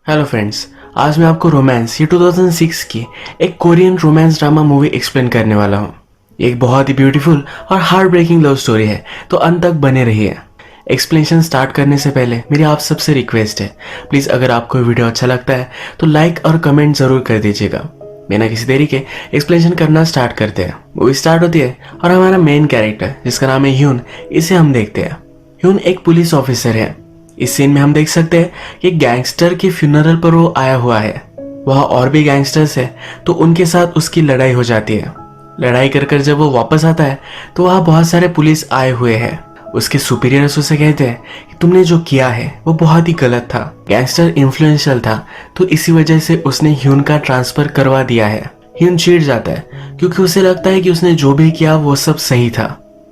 Hello friends, आज मैं आपको रोमांस ये 2006 की एक Korean romance drama movie explain करने वाला हूँ। एक बहुत ही ब्यूटीफुल और हार्ट ब्रेकिंग लव स्टोरी है, तो अंत तक बने रहिए। एक्सप्लेनेशन स्टार्ट करने से पहले मेरी आप सबसे रिक्वेस्ट है, प्लीज़ अगर आपको वीडियो अच्छा लगता है तो लाइक और कमेंट ज़रूर कर दीजिएगा। बिना किसी देरी के एक्सप्लेनेशन करना स्टार्ट करते हैं। मूवी स्टार्ट होती है और हमारा मेन कैरेक्टर जिसका नाम है ह्यून, इसे हम देखते हैं। ह्यून एक पुलिस ऑफिसर है। इस सीन में हम देख सकते हैं कि गैंगस्टर के फ्यूनरल पर वो आया हुआ है। वहाँ और भी गैंगस्टर्स है, तो उनके साथ उसकी लड़ाई हो जाती है। लड़ाई कर कर जब वो वापस आता है तो वहाँ बहुत सारे पुलिस आए हुए हैं। उसके सुपीरियर्स उसे कहते हैं कि तुमने जो किया है वो बहुत ही गलत था। गैंगस्टर इन्फ्लुएंशियल था, तो इसी वजह से उसने ह्यून का ट्रांसफर करवा दिया है। ह्यून चिढ़ जाता है क्योंकि उसे लगता है कि उसने जो भी किया वो सब सही था।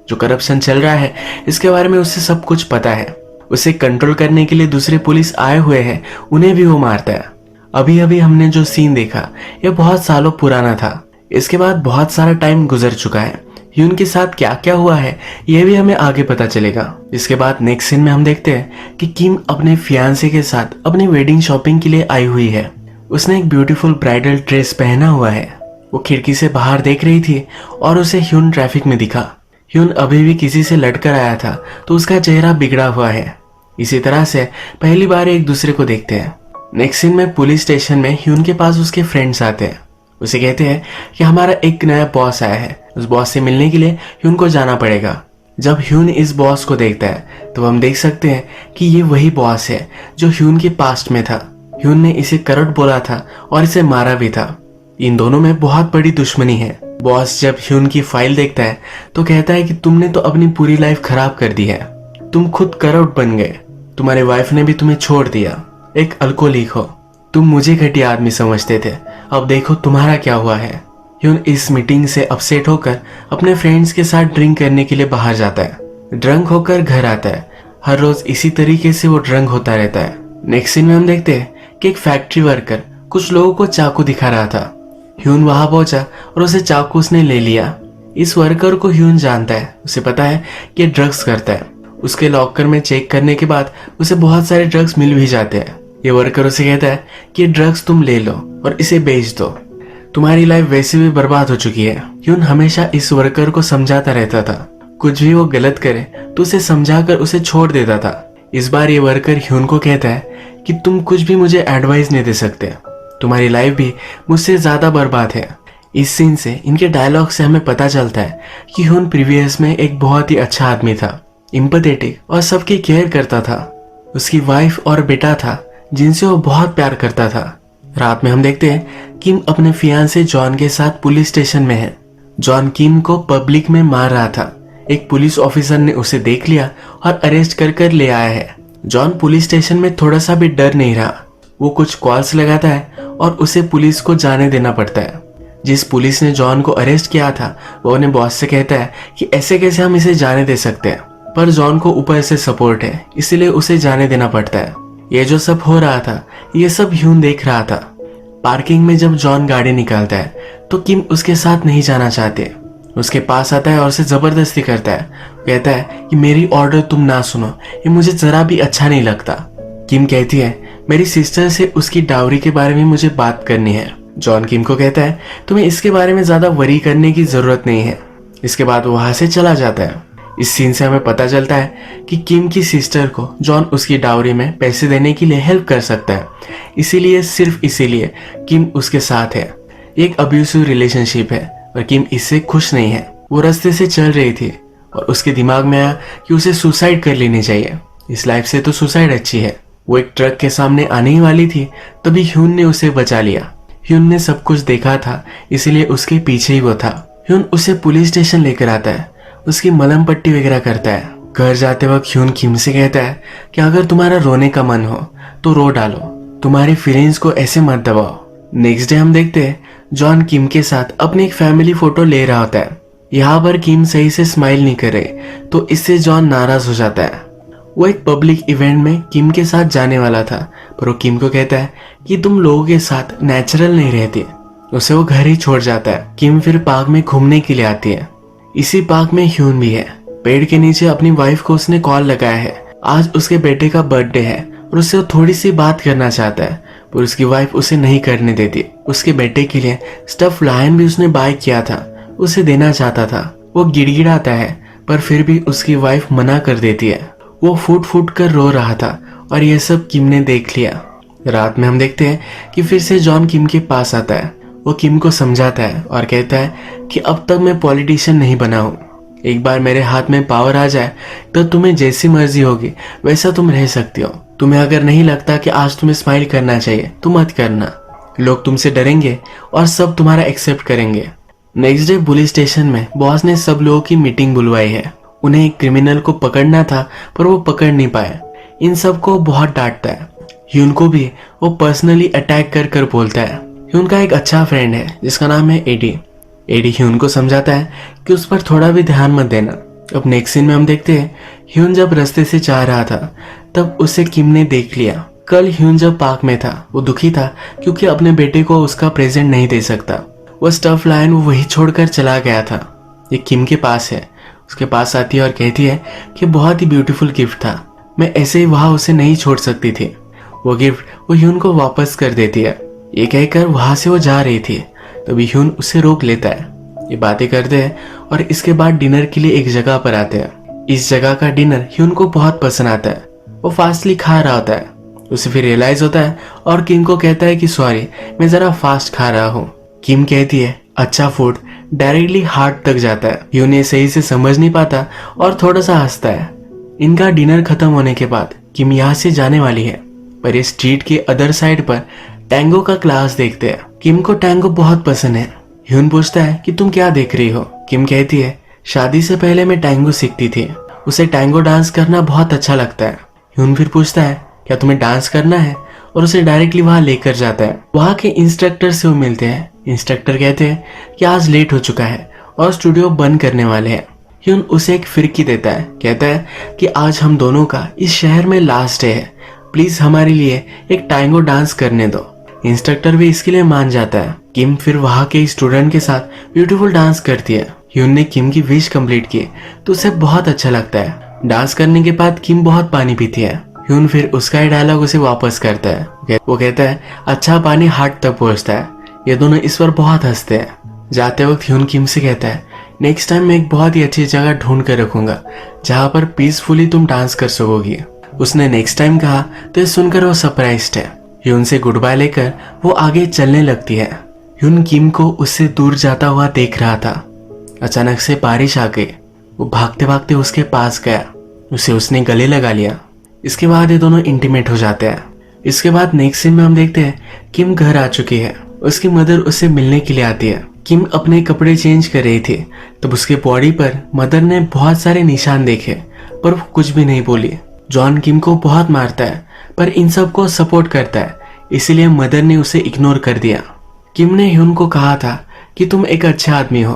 जो करप्शन चल रहा है इसके बारे में उसे सब कुछ पता है। उसे कंट्रोल करने के लिए दूसरे पुलिस आए हुए हैं, उन्हें भी वो मारता है। अभी अभी हमने जो सीन देखा यह बहुत सालों पुराना था। इसके बाद बहुत सारा टाइम गुजर चुका है। ह्यून के साथ क्या क्या हुआ है यह भी हमें आगे पता चलेगा। इसके बाद नेक्स्ट सीन में हम देखते हैं कि किम अपने फियांसे के साथ अपनी वेडिंग शॉपिंग के लिए आई हुई है। उसने एक ब्यूटीफुल ब्राइडल ड्रेस पहना हुआ है। वो खिड़की से बाहर देख रही थी और उसे ह्यून ट्रैफिक में दिखा। ह्यून अभी भी किसी से लड़कर आया था, तो उसका चेहरा बिगड़ा हुआ है। इसी तरह से पहली बार एक दूसरे को देखते हैं। नेक्स्ट सीन में पुलिस स्टेशन में ह्यून के पास उसके फ्रेंड्स आते हैं। उसे कहते हैं कि हमारा एक नया बॉस आया है, उस बॉस से मिलने के लिए ह्यून को जाना पड़ेगा। जब ह्यून इस बॉस को देखता है तो हम देख सकते हैं कि ये वही बॉस है जो ह्यून के पास्ट में था। ह्यून ने इसे करप्ट बोला था और इसे मारा भी था। इन दोनों में बहुत बड़ी दुश्मनी है। बॉस जब ह्यून की फाइल देखता है तो कहता है कि तुमने तो अपनी पूरी लाइफ खराब कर दी है। तुम खुद करप्ट बन गए, तुम्हारे वाइफ ने भी तुम्हें छोड़ दिया, एक अल्कोहलिक हो। तुम मुझे घटिया आदमी समझते थे, अब देखो तुम्हारा क्या हुआ है। ह्यून इस मीटिंग से अपसेट होकर अपने फ्रेंड्स के साथ ड्रिंक करने के लिए बाहर जाता है। ड्रंक होकर घर आता है। हर रोज इसी तरीके से वो ड्रंक होता रहता है। नेक्स्ट सीन में हम देखते हैं कि एक फैक्ट्री वर्कर कुछ लोगों को चाकू दिखा रहा था। ह्यून वहां पहुंचा और उसे चाकू उसने ले लिया। इस वर्कर को ह्यून जानता है, उसे पता है कि ये ड्रग्स करता है। उसके लॉकर में चेक करने के बाद उसे बहुत सारे ड्रग्स मिल भी जाते हैं। ये वर्कर उसे कहता है कि ये ड्रग्स तुम ले लो और इसे बेच दो, तुम्हारी लाइफ वैसे भी बर्बाद हो चुकी है। ह्यून हमेशा इस वर्कर को समझाता रहता था, कुछ भी वो गलत करे तो उसे समझाकर उसे छोड़ देता था। इस बार ये वर्कर ह्यून को कहता है कि तुम कुछ भी मुझे एडवाइस नहीं दे सकते, तुम्हारी लाइफ भी मुझसे ज्यादा बर्बाद है। इस सीन से, इनके डायलॉग से हमें पता चलता है कि ह्यून प्रीवियस में एक बहुत ही अच्छा आदमी था, एम्पैथेटिक और सबकी केयर करता था। उसकी वाइफ और बेटा था जिनसे वो बहुत प्यार करता था। रात में हम देखते हैं किम अपने फियांसे जॉन के साथ पुलिस स्टेशन में है। जॉन किम को पब्लिक में मार रहा था। एक पुलिस ऑफिसर ने उसे देख लिया और अरेस्ट कर ले आया है। जॉन पुलिस स्टेशन में थोड़ा सा भी डर नहीं रहा। वो कुछ कॉल्स लगाता है और उसे पुलिस को जाने देना पड़ता है। जिस पुलिस ने जॉन को अरेस्ट किया था वो अपने बॉस से कहता है कि ऐसे कैसे हम इसे जाने दे सकते हैं, पर जॉन को ऊपर से सपोर्ट है, इसीलिए उसे जाने देना पड़ता है। ये जो सब हो रहा था ये सब ह्यून देख रहा था। पार्किंग में जब जॉन गाड़ी निकालता है तो किम उसके साथ नहीं जाना चाहते। उसके पास आता है और उसे जबरदस्ती करता है। कहता है कि मेरी ऑर्डर तुम ना सुनो, ये मुझे जरा भी अच्छा नहीं लगता। किम कहती है मेरी सिस्टर से उसकी डाउरी के बारे में मुझे बात करनी है। जॉन किम को कहता है तुम्हें इसके बारे में ज्यादा वरी करने की जरूरत नहीं है। इसके बाद वो वहां से चला जाता है। इस सीन से हमें पता चलता है कि किम की सिस्टर को जॉन उसकी डाउरी में पैसे देने के लिए हेल्प कर सकता है, इसीलिए सिर्फ इसीलिए किम उसके साथ है। एक अब्यूसिव रिलेशनशिप है और किम इससे खुश नहीं है। वो रास्ते से चल रही थी और उसके दिमाग में आया कि उसे सुसाइड कर लेनी चाहिए, इस लाइफ से तो सुसाइड अच्छी है। वो एक ट्रक के सामने आने ही वाली थी, तभी ह्यून ने उसे बचा लिया। ह्यून ने सब कुछ देखा था, इसीलिए उसके पीछे ही वो था। ह्यून उसे पुलिस स्टेशन लेकर आता है, उसकी मलहम पट्टी वगैरह करता है। घर जाते वक्त ह्यून किम से कहता है कि अगर तुम्हारा रोने का मन हो तो रो डालो, तुम्हारी फीलिंग्स को ऐसे मत दबाओ। नेक्स्ट डे हम देखते हैं जॉन किम के साथ अपनी एक फैमिली फोटो ले रहा होता है। यहाँ पर किम सही से स्माइल नहीं करे तो इससे जॉन नाराज हो जाता है। वो एक पब्लिक इवेंट में किम के साथ जाने वाला था, पर वो किम को कहता है कि तुम लोगों के साथ नेचुरल नहीं रहती। उसे वो घर ही छोड़ जाता है। किम फिर पार्क में घूमने के लिए आती है। इसी पार्क में ह्यून भी है। पेड़ के नीचे अपनी वाइफ को उसने कॉल लगाया है। आज उसके बेटे का बर्थडे है और उससे वो थोड़ी सी बात करना चाहता है, पर उसकी वाइफ उसे नहीं करने देती। उसके बेटे के लिए स्टफ लायन भी उसने बाय किया था, उसे देना चाहता था। वो गिड़गिड़ाता है पर फिर भी उसकी वाइफ मना कर देती है। वो फूट फूट कर रो रहा था और ये सब किम ने देख लिया। रात में हम देखते हैं कि फिर से जॉन किम के पास आता है। वो किम को समझाता है और कहता है कि अब तक मैं पॉलिटिशियन नहीं बना हूँ। एक बार मेरे हाथ में पावर आ जाए तो तुम्हें जैसी मर्जी होगी वैसा तुम रह सकती हो। तुम्हें अगर नहीं लगता कि आज तुम्हें स्माइल करना चाहिए तो मत करना। लोग तुमसे डरेंगे और सब तुम्हारा एक्सेप्ट करेंगे। नेक्स्ट डे पुलिस स्टेशन में बॉस ने सब लोगों की मीटिंग बुलवाई है। उन्हें एक क्रिमिनल को पकड़ना था पर वो पकड़ नहीं पाए। इन सब को बहुत डांटता है। ह्यून को भी वो पर्सनली अटैक कर कर बोलता है। ह्यून का एक अच्छा फ्रेंड है जिसका नाम है एडी। एडी ह्यून को समझाता है कि उस पर थोड़ा भी ध्यान मत देना। अब नेक्स्ट सीन में हम देखते हैं ह्यून जब रास्ते से जा रहा था तब उसे किम ने देख लिया। कल ह्यून जब पार्क में था वो दुखी था क्योंकि अपने बेटे को उसका प्रेजेंट नहीं दे सकता। वो स्टफ लायन वो वही छोड़कर चला गया था। ये किम के पास है। उसके पास आती है और कहती है कि बहुत ही ब्यूटीफुल गिफ्ट था, मैं ऐसे ही वहां उसे नहीं छोड़ सकती थी। वो गिफ्ट वो ह्यून को वापस कर देती है। ये कहकर वहां से वो जा रही थी तभी ह्यून उसे रोक लेता है। ये बातें करते हैं और इसके बाद डिनर के लिए एक जगह पर आते हैं। इस जगह का डिनर ह्यून को बहुत पसंद आता है। वो फास्टली खा रहा होता है। उसे फिर रियलाइज होता है और किम को कहता है कि सॉरी मैं जरा फास्ट खा रहा हूँ। किम कहती है अच्छा फूड डायरेक्टली हार्ट तक जाता है। ह्यून ये सही से समझ नहीं पाता और थोड़ा सा हंसता है। इनका डिनर खत्म होने के बाद किम यहाँ से जाने वाली है पर ये स्ट्रीट के अदर साइड पर टैंगो का क्लास देखते हैं। किम को टैंगो बहुत पसंद है। ह्यून पूछता है कि तुम क्या देख रही हो। किम कहती है शादी से पहले मैं टैंगो सीखती थी, उसे टैंगो डांस करना बहुत अच्छा लगता है। ह्यून फिर पूछता है क्या तुम्हें डांस करना है और उसे डायरेक्टली वहां लेकर जाता है। वहां के इंस्ट्रक्टर से वो मिलते हैं। इंस्ट्रक्टर कहते हैं कि आज लेट हो चुका है और स्टूडियो बंद करने वाले हैं। ह्यून उसे एक फिरकी देता है, कहता है कि आज हम दोनों का इस शहर में लास्ट डे है, प्लीज हमारे लिए एक टैंगो डांस करने दो। इंस्ट्रक्टर भी इसके लिए मान जाता है। किम फिर वहां के स्टूडेंट के साथ ब्यूटीफुल डांस करती है। ह्यून ने किम की विश कंप्लीट की तो उसे बहुत अच्छा लगता है। डांस करने के बाद किम बहुत पानी पीती है। ह्यून फिर उसका ही डायलॉग उसे वापस करता है। वो कहता है अच्छा पानी हार्ट तक पहुंचता है। ये दोनों इस पर बहुत हंसते हैं। जाते वक्त ह्यून किम से कहता है नेक्स्ट टाइम मैं एक बहुत ही अच्छी जगह ढूंढ कर रखूंगा जहां पर पीसफुली तुम डांस कर सकोगी। उसने नेक्स्ट टाइम कहा तो ये सुनकर वो सरप्राइज्ड है। ह्यून से गुड बाय लेकर वो आगे चलने लगती है। ह्यून किम को उससे दूर जाता हुआ देख रहा था। अचानक से बारिश आ गई। वो भागते भागते उसके पास गया, उसे उसने गले लगा लिया। इसके बाद ये दोनों इंटीमेट हो जाते हैं। इसके बाद नेक्स्ट सीन में हम देखते हैं किम घर आ चुकी है। उसकी मदर उससे मिलने के लिए आती है। किम अपने कपड़े चेंज कर रही थी तब उसके बॉडी पर मदर ने बहुत सारे निशान देखे पर वो कुछ भी नहीं बोली। जॉन किम को बहुत मारता है पर इन सब को सपोर्ट करता है, इसीलिए मदर ने उसे इग्नोर कर दिया। किम ने ह्यून को कहा था कि तुम एक अच्छा आदमी हो,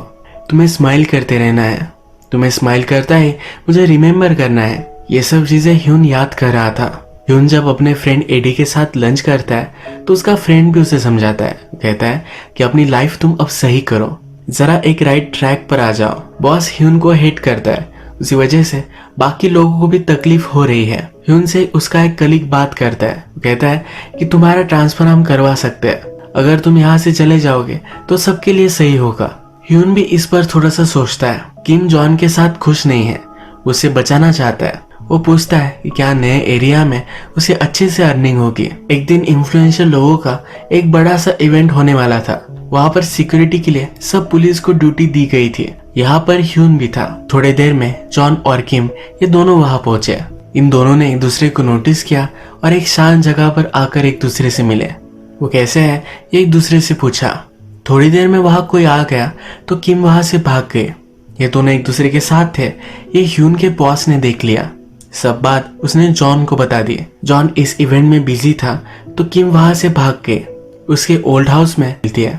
तुम्हें स्माइल करते रहना है, तुम्हें स्माइल करता है मुझे रिमेम्बर करना है। ये सब चीजें ह्यून याद कर रहा था। ह्यून जब अपने फ्रेंड एडी के साथ लंच करता है तो उसका फ्रेंड भी उसे समझाता है, कहता है कि अपनी लाइफ तुम अब सही करो, जरा एक राइट ट्रैक पर आ जाओ। बॉस ह्यून को हेट करता है, उसी वजह से बाकी लोगों को भी तकलीफ हो रही है। ह्यून से उसका एक कलीग बात करता है, कहता है कि तुम्हारा ट्रांसफर हम करवा सकते हैं, अगर तुम यहाँ से चले जाओगे तो सबके लिए सही होगा। ह्यून भी इस पर थोड़ा सा सोचता है। किम जॉन के साथ खुश नहीं है, उसे बचाना चाहता है। वो पूछता है कि क्या नए एरिया में उसे अच्छे से अर्निंग होगी। एक दिन इन्फ्लुएंशियल लोगों का एक बड़ा सा इवेंट होने वाला था। वहाँ पर सिक्योरिटी के लिए सब पुलिस को ड्यूटी दी गई थी। यहाँ पर ह्यून भी था। थोड़ी देर में जॉन और किम ये दोनों वहाँ पहुंचे। इन दोनों ने एक दूसरे को नोटिस किया और एक शांत जगह पर आकर एक दूसरे से मिले। वो कैसे है ये एक दूसरे से पूछा। थोड़ी देर में वहाँ कोई आ गया तो किम वहाँ से भाग गए। ये दोनों एक दूसरे के साथ थे। ये ह्यून के बॉस ने देख लिया। सब बात उसने जॉन को बता दी। जॉन इस इवेंट में बिजी था तो किम वहां से भाग के उसके ओल्ड हाउस में मिलती है।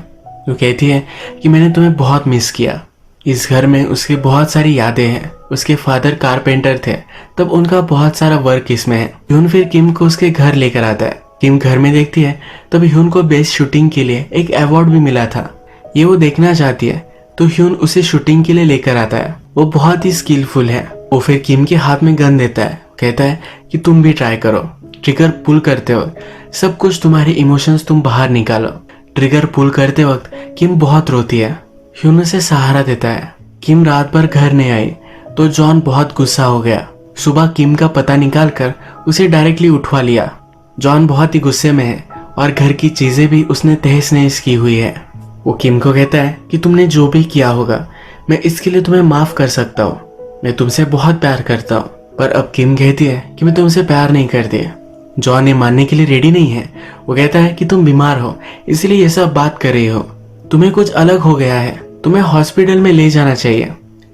वो कहती है कि मैंने तुम्हें बहुत मिस किया। इस घर में उसकी बहुत सारी यादें हैं। उसके फादर कारपेंटर थे तब उनका बहुत सारा वर्क इसमें है। ह्यून फिर किम को उसके घर लेकर आता है। किम घर में देखती है तब ह्यून को बेस्ट शूटिंग के लिए एक अवार्ड भी मिला था। ये वो देखना चाहती है तो ह्यून उसे शूटिंग के लिए लेकर आता है। वो बहुत ही स्किलफुल है। वो फिर किम के हाथ में गन देता है, कहता है कि तुम भी ट्राई करो। ट्रिगर पुल करते हुए सब कुछ तुम्हारे इमोशंस तुम बाहर निकालो। ट्रिगर पुल करते वक्त किम बहुत रोती है। ह्यून उसे सहारा देता है। किम रात भर घर नहीं आई तो जॉन बहुत गुस्सा हो गया। सुबह किम का पता निकालकर उसे डायरेक्टली उठवा लिया। जॉन बहुत ही गुस्से में है और घर की चीजें भी उसने तहस नहस की हुई है। वो किम को कहता है कि तुमने जो भी किया होगा मैं इसके लिए तुम्हें माफ कर सकता हूँ, मैं तुमसे बहुत प्यार करता हूँ। पर अब किम कहती है कि मैं तुमसे प्यार नहीं करती। जॉन ये मानने के लिए रेडी नहीं है। वो कहता है कि तुम बीमार हो इसलिए ये सब बात कर रही हो, तुम्हें कुछ अलग हो गया है, तुम्हें हॉस्पिटल में ले जाना चाहिए।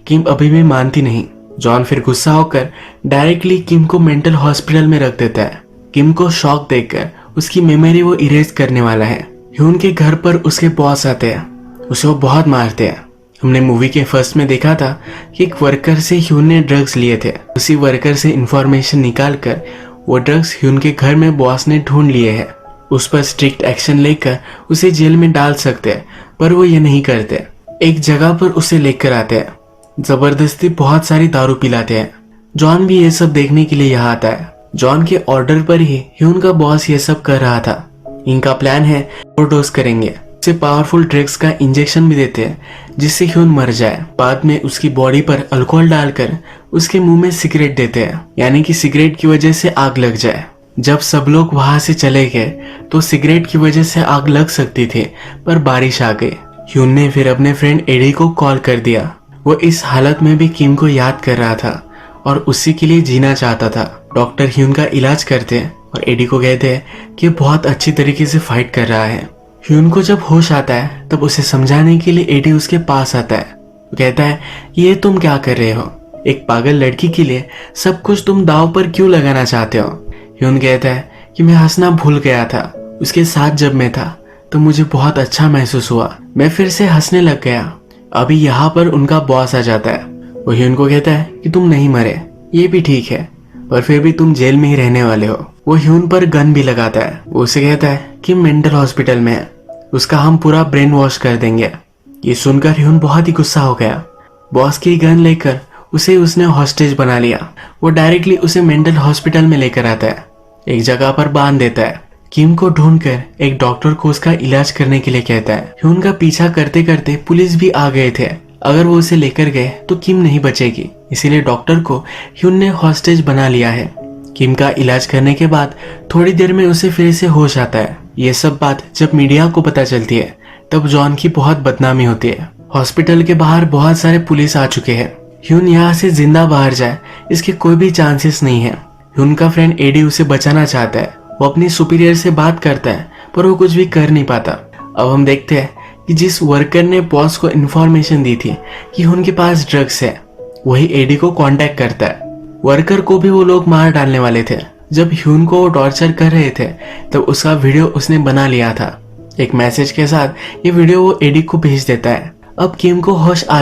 किम अभी भी मानती नहीं। जॉन फिर गुस्सा होकर डायरेक्टली किम को मेंटल हॉस्पिटल में रख देता है। किम को शॉक देखकर उसकी मेमोरी वो इरेज करने वाला है। ह्यून के घर पर उसके बॉस आते हैं, उसे वो बहुत मारते हैं। हमने मूवी के फर्स्ट में देखा था कि एक वर्कर से ह्यून ने ड्रग्स लिए थे। उसी वर्कर से इंफॉर्मेशन निकालकर वो ड्रग्स ह्यून के घर में बॉस ने ढूंढ लिए हैं। उस पर स्ट्रिक्ट एक्शन लेकर उसे जेल में डाल सकते हैं, पर वो ये नहीं करते। एक जगह पर उसे लेकर आते हैं, जबरदस्ती बहुत सारी दारू पिलाते हैं। जॉन भी ये सब देखने के लिए यहाँ आता है। जॉन के ऑर्डर पर ही ह्यून का बॉस ये सब कर रहा था। इनका प्लान है ओवरडोज करेंगे, उसे पावरफुल ड्रग्स का इंजेक्शन भी देते हैं जिससे ह्यून मर जाए। बाद में उसकी बॉडी पर अल्कोहल डालकर उसके मुंह में सिगरेट देते हैं, यानी कि सिगरेट की वजह से आग लग जाए। जब सब लोग वहां से चले गए तो सिगरेट की वजह से आग लग सकती थी, पर बारिश आ गई। ह्यून ने फिर अपने फ्रेंड एडी को कॉल कर दिया। वो इस हालत में भी किम को याद कर रहा था और उसी के लिए जीना चाहता था। डॉक्टर ह्यून का इलाज करते हैं और एडी को कहते हैं कि बहुत अच्छी तरीके से फाइट कर रहा है। ह्यून को जब होश आता है तब उसे समझाने के लिए एडी उसके पास आता है। वो कहता है ये तुम क्या कर रहे हो, एक पागल लड़की के लिए सब कुछ तुम दांव पर क्यों लगाना चाहते हो। ह्यून कहता है कि मैं हंसना भूल गया था, उसके साथ जब मैं था तो मुझे बहुत अच्छा महसूस हुआ, मैं फिर से हंसने लग गया। अभी यहाँ पर उनका बॉस आ जाता है। वो ह्यून को कहता है कि तुम नहीं मरे, ये भी ठीक है, पर फिर भी तुम जेल में ही रहने वाले हो। वो ह्यून पर गन भी लगाता है। वो उसे कहता है कि मेंटल हॉस्पिटल में है, उसका हम पूरा ब्रेन वॉश कर देंगे। ये सुनकर ह्यून बहुत ही गुस्सा हो गया। बॉस की गन लेकर उसे उसने हॉस्टेज बना लिया। वो डायरेक्टली उसे मेंटल हॉस्पिटल में लेकर आता है, एक जगह पर बांध देता है। किम को ढूंढकर एक डॉक्टर को उसका इलाज करने के लिए कहता है। ह्यून का पीछा करते करते पुलिस भी आ गए थे। अगर वो उसे लेकर गए तो किम नहीं बचेगी, इसीलिए डॉक्टर को ह्यून ने हॉस्टेज बना लिया है। किम का इलाज करने के बाद थोड़ी देर में उसे फिर से होश आता है। ये सब बात जब मीडिया को पता चलती है तब जॉन की बहुत बदनामी होती है। हॉस्पिटल के बाहर बहुत सारे पुलिस आ चुके हैं। ह्यून यहाँ से जिंदा बाहर जाए इसके कोई भी चांसेस नहीं है। ह्यून का फ्रेंड एडी उसे बचाना चाहता है। वो अपनी सुपीरियर से बात करता है पर वो कुछ भी कर नहीं पाता। अब हम देखते हैं कि जिस वर्कर ने बॉस को इन्फॉर्मेशन दी थी कि उनके पास ड्रग्स है, वही एडी को कांटेक्ट करता है। वर्कर को भी वो लोग मार डालने वाले थे। जब ह्यून को वो टॉर्चर कर रहे थे तब उसका वीडियो उसने बना लिया था। एक मैसेज के साथ ये वीडियो वो एडी को भेज देता है। अब किम को होश आ